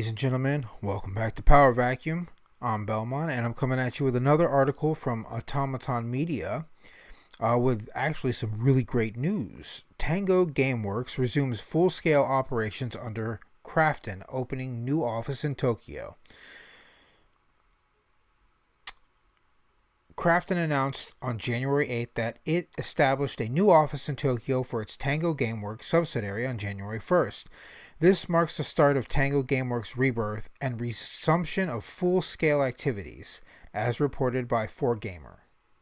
Ladies and gentlemen, welcome back to Power Vacuum. I'm Belmont, and I'm coming at you with another article from Automaton Media with actually some really great news. Tango Gameworks resumes full-scale operations under Krafton, opening new office in Tokyo. Krafton announced on January 8th that it established a new office in Tokyo for its Tango Gameworks subsidiary on January 1st. This marks the start of Tango Gameworks' rebirth and resumption of full-scale activities, as reported by 4Gamer.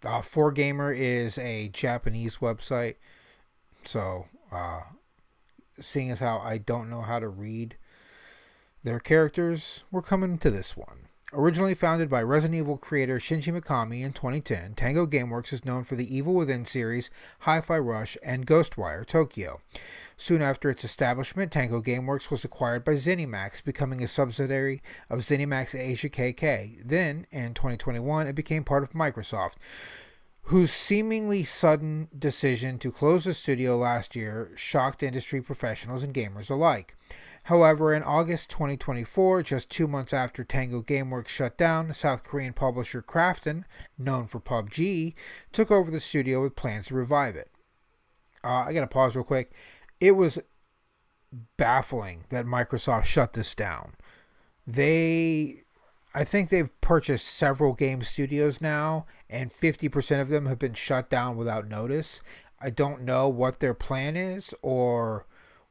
4Gamer is a Japanese website, so seeing as how I don't know how to read their characters, we're coming to this one. Originally founded by Resident Evil creator Shinji Mikami in 2010, Tango Gameworks is known for the Evil Within series, Hi-Fi Rush, and Ghostwire Tokyo. Soon after its establishment, Tango Gameworks was acquired by ZeniMax, becoming a subsidiary of ZeniMax Asia KK. Then, in 2021, it became part of Microsoft, whose seemingly sudden decision to close the studio last year shocked industry professionals and gamers alike. However, in August 2024, just 2 months after Tango Gameworks shut down, South Korean publisher Krafton, known for PUBG, took over the studio with plans to revive it. I gotta pause real quick. It was baffling that Microsoft shut this down. I think they've purchased several game studios now, and 50% of them have been shut down without notice. I don't know what their plan is or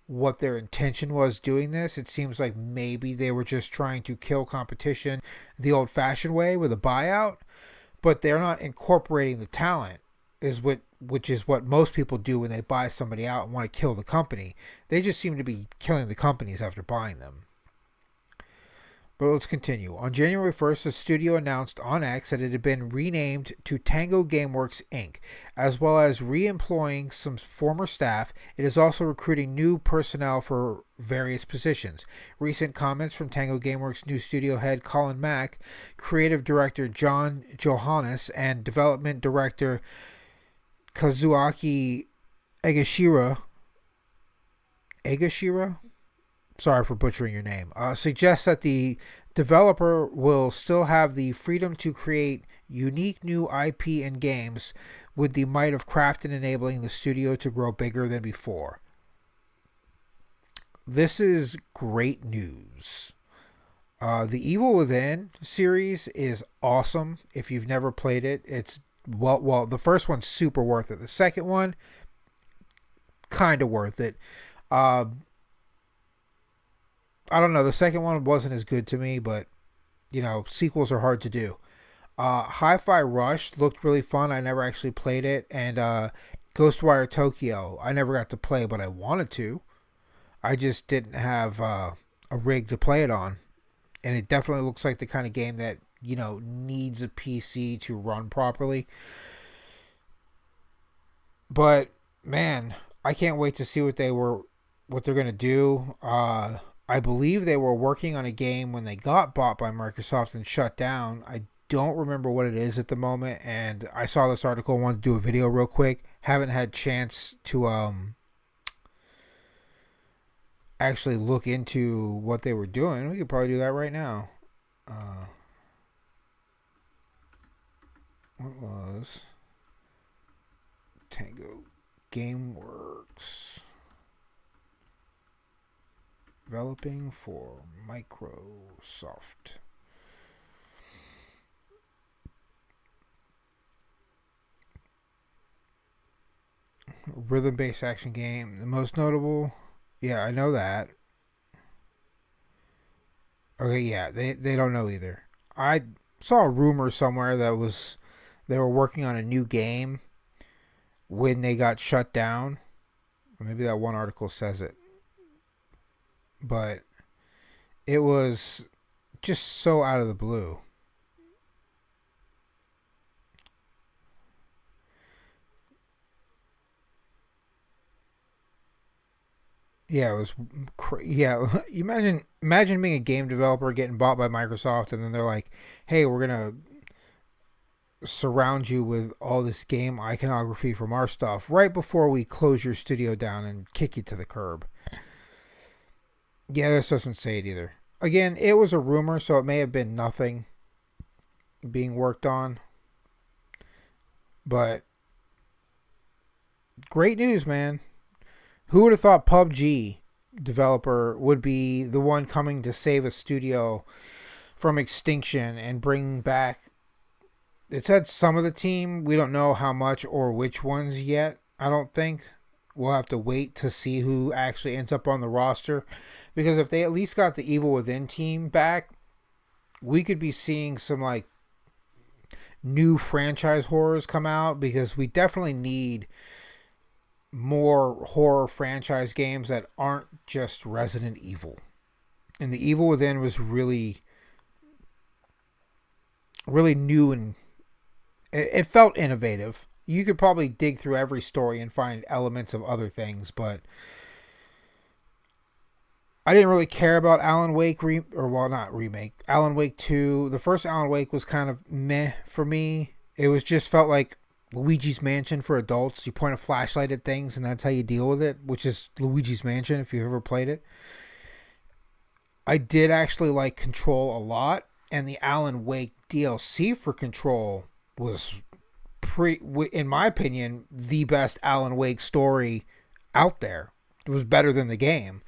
what their intention was doing this. It seems like maybe they were just trying to kill competition the old-fashioned way with a buyout, but they're not incorporating the talent, which is what most people do when they buy somebody out and want to kill the company. They just seem to be killing the companies after buying them. But let's continue. On January 1st, the studio announced on X that it had been renamed to Tango Gameworks Inc. As well as re-employing some former staff, it is also recruiting new personnel for various positions. Recent comments from Tango Gameworks' new studio head Colin Mack, creative director John Johannes, and development director Kazuaki Egashira? Sorry for butchering your name. Suggests that the developer will still have the freedom to create unique new IP and games, with the might of Krafton enabling the studio to grow bigger than before. This is great news. The Evil Within series is awesome. If you've never played it, it's well, the first one's super worth it. The second one, kind of worth it. I don't know. The second one wasn't as good to me, but, sequels are hard to do. Hi-Fi Rush looked really fun. I never actually played it. And Ghostwire Tokyo, I never got to play, but I wanted to. I just didn't have a rig to play it on. And it definitely looks like the kind of game that, needs a PC to run properly. But, man, I can't wait to see what they're going to do. I believe they were working on a game when they got bought by Microsoft and shut down. I don't remember what it is at the moment, and I saw this article and wanted to do a video real quick. Haven't had chance to actually look into what they were doing. We could probably do that right now. What was Tango Gameworks developing for Microsoft? Rhythm-based action game. The most notable... Yeah, I know that. Okay, yeah, they don't know either. I saw a rumor somewhere that they were working on a new game when they got shut down. Or maybe that one article says it. But it was just so out of the blue. Yeah, it was. Yeah, you imagine being a game developer getting bought by Microsoft, and then they're like, "Hey, we're gonna surround you with all this game iconography from our stuff right before we close your studio down and kick you to the curb." Yeah, this doesn't say it either. Again, it was a rumor, so it may have been nothing being worked on. But great news, man. Who would have thought PUBG developer would be the one coming to save a studio from extinction and bring back. It said some of the team. We don't know how much or which ones yet, I don't think. We'll have to wait to see who actually ends up on the roster. Because if they at least got the Evil Within team back, we could be seeing some like new franchise horrors come out, because we definitely need more horror franchise games that aren't just Resident Evil. And the Evil Within was really new, and it felt innovative. You could probably dig through every story and find elements of other things, but I didn't really care about Alan Wake not remake. Alan Wake 2. The first Alan Wake was kind of meh for me. It was just felt like Luigi's Mansion for adults. You point a flashlight at things and that's how you deal with it, which is Luigi's Mansion if you've ever played it. I did actually like Control a lot, and the Alan Wake DLC for Control was in my opinion, the best Alan Wake story out there. It was better than the game.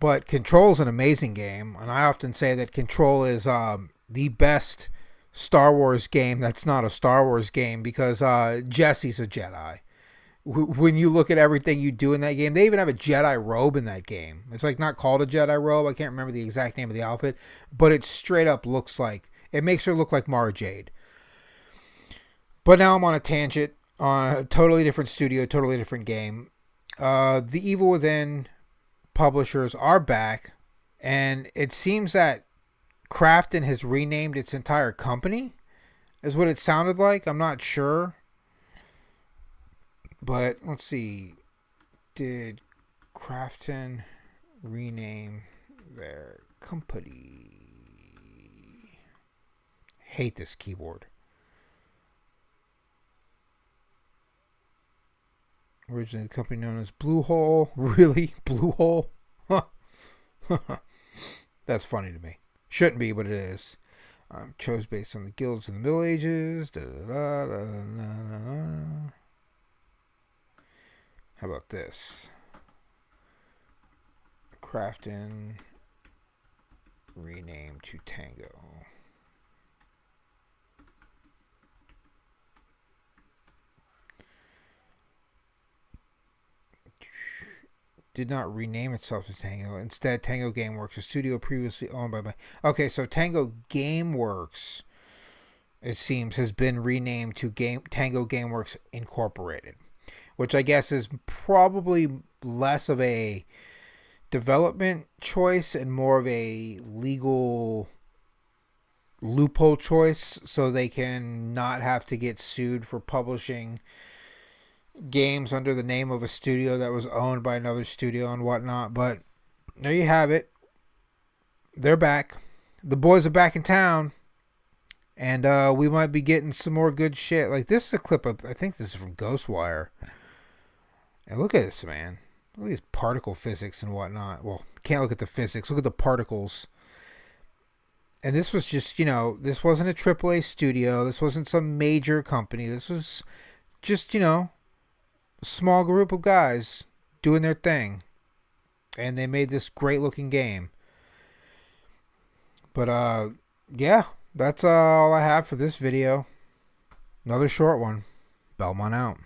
But Control is an amazing game, and I often say that Control is the best Star Wars game that's not a Star Wars game, because Jesse's a Jedi. When you look at everything you do in that game, they even have a Jedi robe in that game. It's like not called a Jedi robe. I can't remember the exact name of the outfit, but it straight up looks like, it makes her look like Mara Jade. But now I'm on a tangent on a totally different studio, totally different game. The Evil Within publishers are back, and it seems that Krafton has renamed its entire company, is what it sounded like. I'm not sure. But let's see. Did Krafton rename their company? Hate this keyboard. Originally the company known as Blue Hole. Really? Blue Hole? Huh. That's funny to me. Shouldn't be, but it is. Chose based on the guilds in the Middle Ages. How about this? Krafton renamed to Tango. Did not rename itself to Tango. Instead, Tango Gameworks, a studio previously owned by... Okay, so Tango Gameworks, it seems, has been renamed to Tango Gameworks Incorporated, which I guess is probably less of a development choice and more of a legal loophole choice, so they can not have to get sued for publishing games under the name of a studio that was owned by another studio and whatnot. But there you have it. They're back. The boys are back in town, and we might be getting some more good shit. Like, this is a clip of, I think this is from Ghostwire. And look at this, man. Look at these particle physics and whatnot. Well, can't look at the physics. Look at the particles. And this was just, this wasn't a AAA studio. This wasn't some major company. This was just, a small group of guys doing their thing. And they made this great looking game. But, yeah, that's all I have for this video. Another short one. Belmont out.